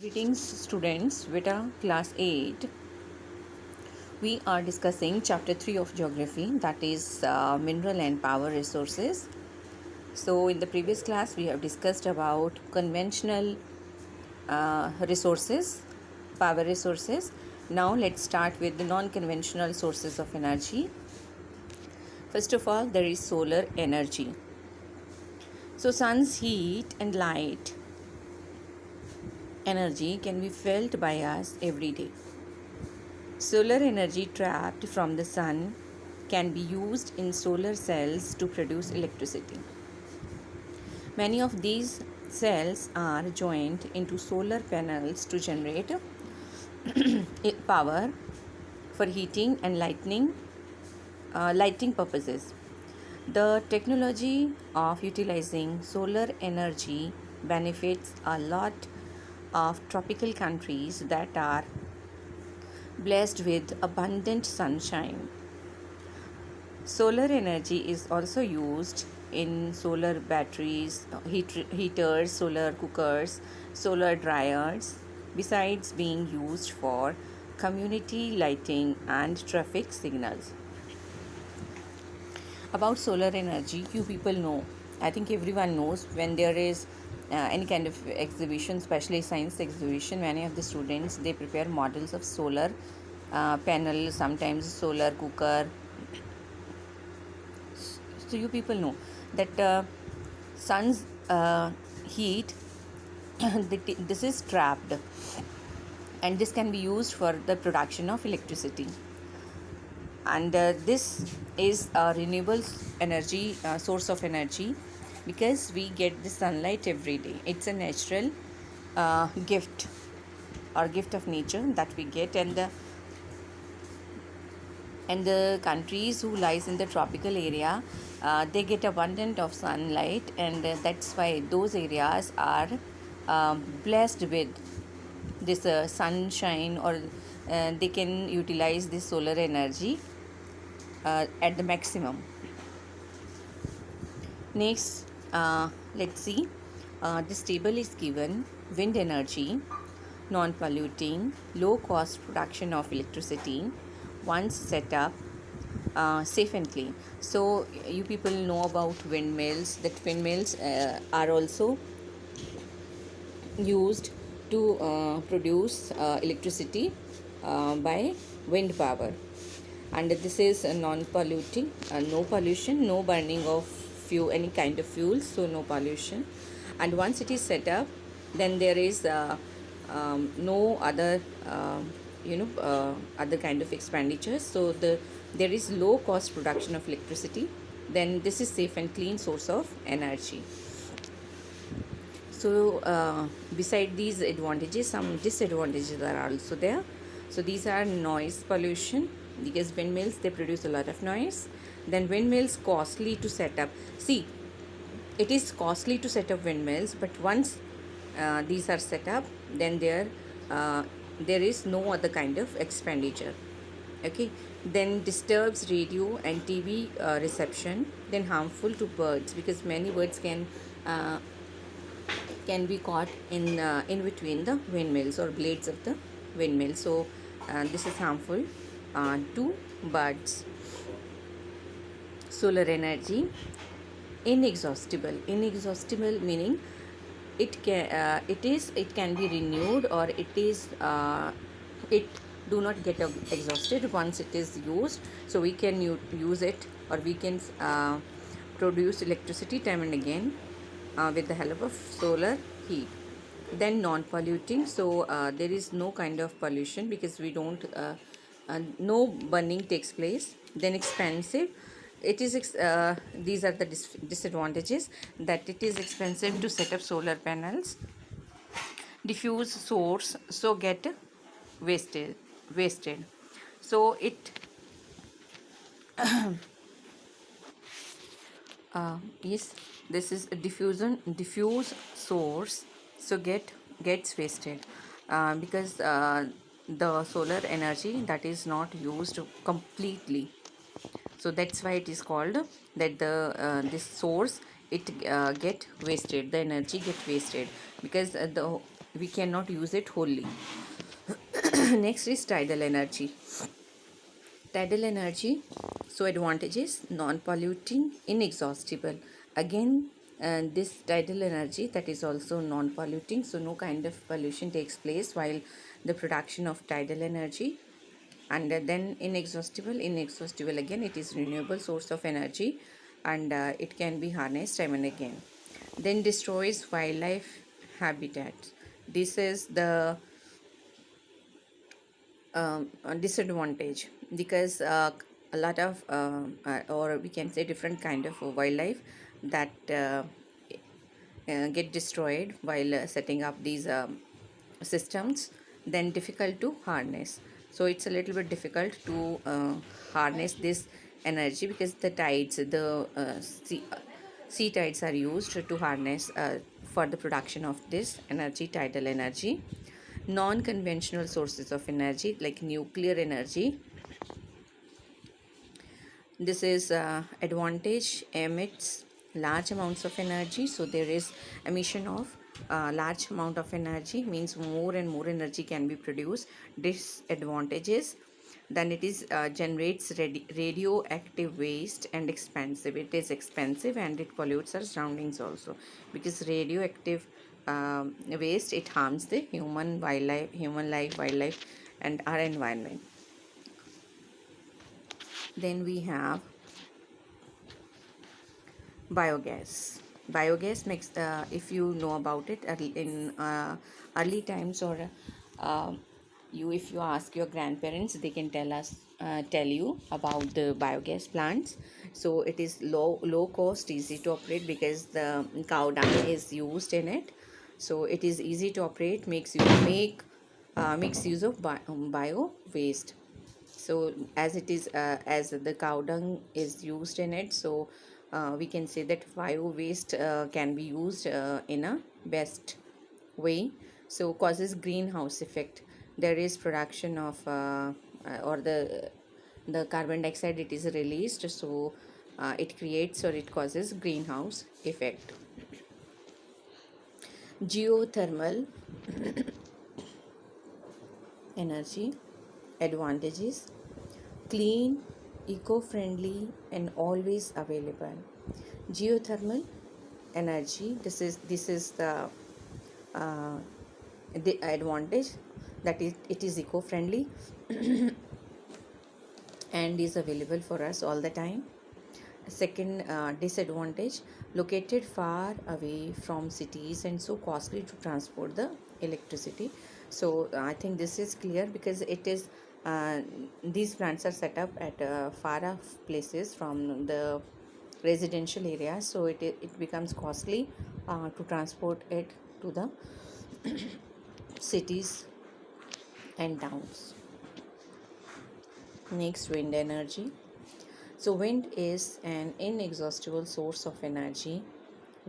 Greetings students, Vita class 8. We are discussing chapter 3 of geography, that is mineral and power resources. So in the previous class we have discussed about conventional resources, power resources. Now let's start with the non-conventional sources of energy. First of all, there is solar energy. So sun's heat and light energy can be felt by us every day. Solar energy trapped from the sun can be used in solar cells to produce electricity. Many of these cells are joined into solar panels to generate power for heating and lighting purposes. The technology of utilizing solar energy benefits a lot of tropical countries that are blessed with abundant sunshine. Solar energy is also used in solar batteries, heaters, solar cookers, solar dryers, besides being used for community lighting and traffic signals. About solar energy, you people know, I think everyone knows, when there is any kind of exhibition, especially science exhibition, many of the students they prepare models of solar panel, sometimes solar cooker. So you people know that sun's heat this is trapped, and this can be used for the production of electricity. And this is a renewable energy source of energy, because we get the sunlight every day. It's a natural gift or gift of nature that we get. And the countries who lies in the tropical area, they get abundant of sunlight, and that's why those areas are blessed with this sunshine, or they can utilize this solar energy at the maximum. Next, let's see, this table is given: wind energy, non-polluting, low-cost production of electricity once set up, safe and clean. So you people know about windmills, that windmills are also used to produce electricity by wind power. And this is non-polluting, no pollution, no burning of any kind of fuels, so no pollution. And once it is set up, then there is no other other kind of expenditures, so there is low cost production of electricity. Then this is safe and clean source of energy. So beside these advantages, some disadvantages are also there. So these are noise pollution, because windmills they produce a lot of noise. Then windmills costly to set up. See, it is costly to set up windmills, but once these are set up, then there is no other kind of expenditure. Okay. Then disturbs radio and TV reception. Then harmful to birds, because many birds can be caught in between the windmills or blades of the windmill. So this is harmful to birds. Solar energy, inexhaustible meaning it can be renewed, or it do not get exhausted once it is used. So we can use it, or we can produce electricity time and again with the help of solar heat. Then non-polluting, so there is no kind of pollution, because we don't no burning takes place. Then expensive, it is these are the disadvantages, that it is expensive to set up solar panels. Diffuse source, so get wasted. So it yes, this is a diffuse source, so gets wasted, because the solar energy that is not used completely. So that's why it is called that this source, it get wasted, the energy get wasted, because we cannot use it wholly. Next is tidal energy. Tidal energy, so advantages: non-polluting, inexhaustible. Again, this tidal energy, that is also non-polluting, so no kind of pollution takes place while the production of tidal energy. And then inexhaustible again, it is renewable source of energy, and it can be harnessed time and again. Then destroys wildlife habitats. This is the disadvantage, because a lot of or we can say different kind of wildlife that get destroyed while setting up these systems, then difficult to harness. So it's a little bit difficult to harness this energy, because the tides, the sea tides are used to harness for the production of this energy, tidal energy. Non-conventional sources of energy like nuclear energy, this is advantage, emits large amounts of energy. So there is emission of large amount of energy, means more and more energy can be produced. Disadvantages, then it is generates radioactive waste and expensive. It is expensive and it pollutes our surroundings also, because radioactive waste, it harms the human life, wildlife, and our environment. Then we have biogas. Biogas makes if you know about it in early times, or uh, if you ask your grandparents, they can tell you about the biogas plants. So it is low cost, easy to operate, because the cow dung is used in it. So it is easy to operate, makes use of bio waste. So as it is as the cow dung is used in it, so we can say that bio waste can be used in a best way. So causes greenhouse effect. There is production of or the carbon dioxide, it is released, so it creates or it causes greenhouse effect. Geothermal energy advantages: clean, eco-friendly, and always available. Geothermal energy, this is uh, the advantage, that it is eco-friendly and is available for us all the time. Second disadvantage: located far away from cities and so costly to transport the electricity. So I think this is clear, because it is these plants are set up at far off places from the residential area, so it becomes costly to transport it to the cities and towns. Next, wind energy. So wind is an inexhaustible source of energy.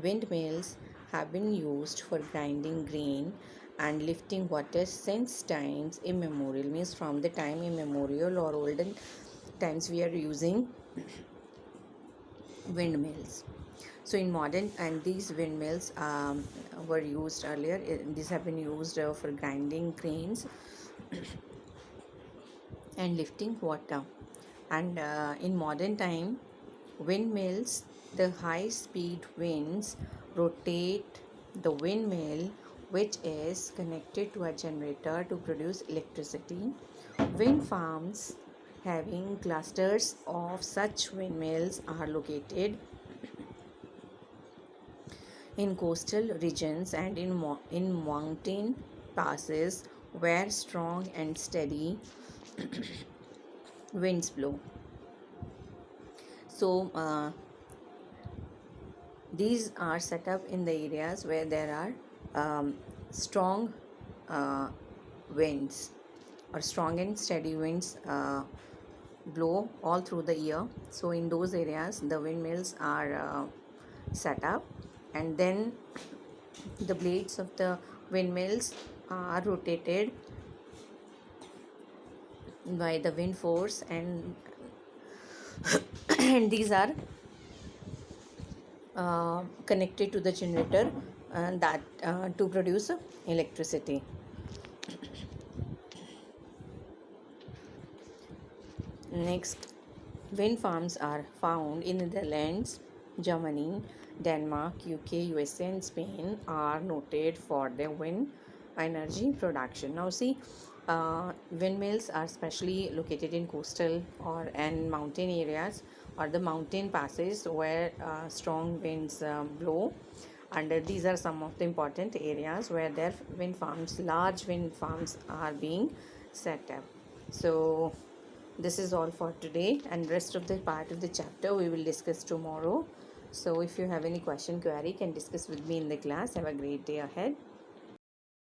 Windmills have been used for grinding grain and lifting water since times immemorial, means from the time immemorial or olden times we are using windmills. So in modern, and these windmills were used earlier, these have been used for grinding grains and lifting water. And in modern time, windmills, the high speed winds rotate the windmill, which is connected to a generator to produce electricity. Wind farms having clusters of such windmills are located in coastal regions and in mountain passes where strong and steady winds blow. So these are set up in the areas where there are strong uh, winds, or strong and steady winds blow all through the year. So in those areas the windmills are set up, and then the blades of the windmills are rotated by the wind force, and and these are connected to the generator that to produce electricity. Next, wind farms are found in Netherlands, Germany, Denmark, UK, USA, and Spain are noted for their wind energy production. Now, see, windmills are specially located in coastal or and mountain areas or the mountain passes where strong winds blow. And these are some of the important areas where their wind farms, large wind farms, are being set up. So this is all for today, and rest of the part of the chapter we will discuss tomorrow. So if you have any question, query, can discuss with me in the class. Have a great day ahead.